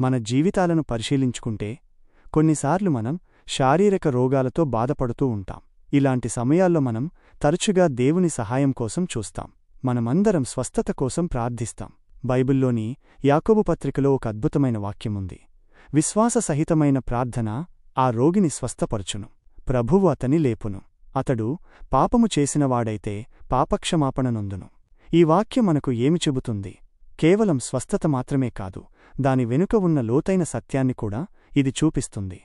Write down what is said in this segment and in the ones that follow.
మన జీవితాలను పరిశీలించుకుంటే కొన్నిసార్లు మనం శారీరక రోగాలతో బాధపడుతూ ఉంటాం. ఇలాంటి సమయాల్లో మనం తరచుగా దేవుని సహాయం కోసం చూస్తాం. మనమందరం స్వస్థత కోసం ప్రార్థిస్తాం. బైబిల్లోని యాకోబు పత్రికలో ఒక అద్భుతమైన వాక్యముంది. విశ్వాససహితమైన ప్రార్థన ఆ రోగిని స్వస్థపరచును, ప్రభువు అతని లేపును. అతడు పాపము చేసినవాడైతే పాపక్షమాపణ నొందును. ఈ వాక్యం మనకు ఏమి చెబుతుంది? కేవలం స్వస్థత మాత్రమే కాదు, దాని వెనుక ఉన్న లోతైన సత్యాన్ని కూడా ఇది చూపిస్తుంది.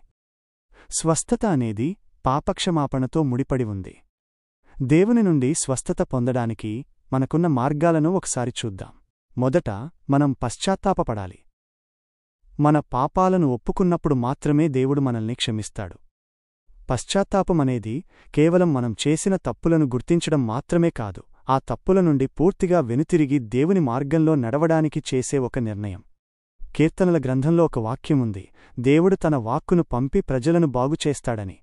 స్వస్థత అనేది పాపక్షమాపణతో ముడిపడి ఉంది. దేవుని నుండి స్వస్థత పొందడానికి మనకున్న మార్గాలను ఒకసారి చూద్దాం. మొదట మనం పశ్చాత్తాపపడాలి. మన పాపాలను ఒప్పుకున్నప్పుడు మాత్రమే దేవుడు మనల్ని క్షమిస్తాడు. పశ్చాత్తాపమనేది కేవలం మనం చేసిన తప్పులను గుర్తించడం మాత్రమే కాదు, ఆ తప్పుల నుండి పూర్తిగా వెనుతిరిగి దేవుని మార్గంలో నడవడానికి చేసే ఒక నిర్ణయం. కీర్తనల గ్రంథంలో ఒక వాక్యముంది, దేవుడు తన వాక్కును పంపి ప్రజలను బాగుచేస్తాడని.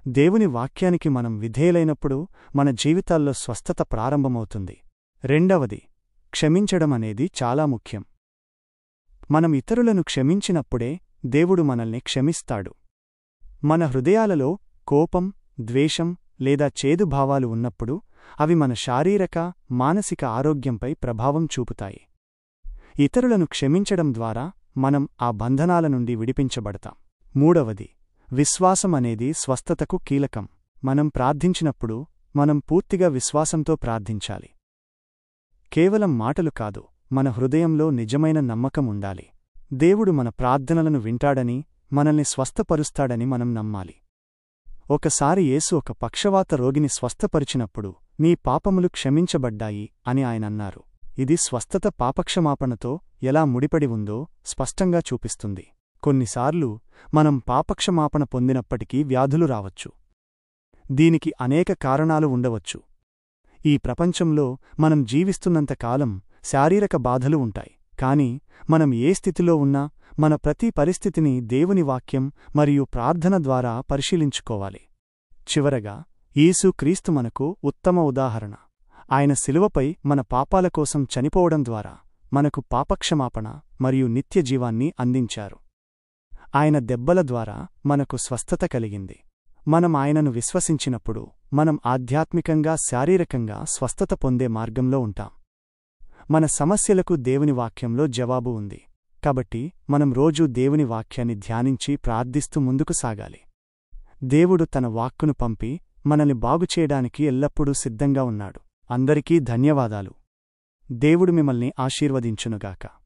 దేవుని వాక్యానికి మనం విధేయులైనప్పుడు మన జీవితాల్లో స్వస్థత ప్రారంభమవుతుంది. రెండవది, క్షమించడం అనేది చాలా ముఖ్యం. మనం ఇతరులను క్షమించినప్పుడే దేవుడు మనల్ని క్షమిస్తాడు. మన హృదయాలలో కోపం, ద్వేషం లేదా చేదు భావాలు ఉన్నప్పుడు అవి మన శారీరక, మానసిక ఆరోగ్యంపై ప్రభావం చూపుతాయి. ఇతరులను క్షమించడం ద్వారా మనం ఆ బంధనాల నుండి విడిపించబడతాం. మూడవది, విశ్వాసం అనేది స్వస్థతకు కీలకం. మనం ప్రార్థించినప్పుడు మనం పూర్తిగా విశ్వాసంతో ప్రార్థించాలి. కేవలం మాటలు కాదు, మన హృదయంలో నిజమైన నమ్మకం ఉండాలి. దేవుడు మన ప్రార్థనలను వింటాడని, మనల్ని స్వస్థపరుస్తాడని మనం నమ్మాలి. ఒకసారి యేసు ఒక పక్షవాత రోగిని స్వస్థపరిచినప్పుడు, నీ పాపములు క్షమించబడ్డాయి అని ఆయనన్నారు. ఇది స్వస్థత పాపక్షమాపణతో ఎలా ముడిపడి ఉందో స్పష్టంగా చూపిస్తుంది. కొన్నిసార్లు మనం పాపక్షమాపణ పొందినప్పటికీ వ్యాధులు రావచ్చు. దీనికి అనేక కారణాలు ఉండవచ్చు. ఈ ప్రపంచంలో మనం జీవిస్తున్నంతకాలం శారీరక బాధలు ఉంటాయి. కాని మనం ఏ స్థితిలో ఉన్నా మన ప్రతి పరిస్థితిని దేవుని వాక్యం మరియు ప్రార్థన ద్వారా పరిశీలించుకోవాలి. చివరగా, యేసు క్రీస్తు మనకు ఉత్తమ ఉదాహరణ. ఆయన శిలువపై మన పాపాల కోసం చనిపోవడం ద్వారా మనకు పాపక్షమాపణ మరియు నిత్యజీవాన్ని అందించారు. ఆయన దెబ్బల ద్వారా మనకు స్వస్థత కలిగింది. మనం ఆయనను విశ్వసించినప్పుడు మనం ఆధ్యాత్మికంగా, శారీరకంగా స్వస్థత పొందే మార్గంలో ఉంటాం. మన సమస్యలకు దేవుని వాక్యంలో జవాబు ఉంది. కాబట్టి మనం రోజూ దేవుని వాక్యాన్ని ధ్యానించి ప్రార్థిస్తూ ముందుకు సాగాలి. దేవుడు తన వాక్కును పంపి మనల్ని బాగుచేయడానికి ఎల్లప్పుడూ సిద్ధంగా ఉన్నాడు. అందరికీ ధన్యవాదాలు. దేవుడు మిమ్మల్ని ఆశీర్వదించునుగాక.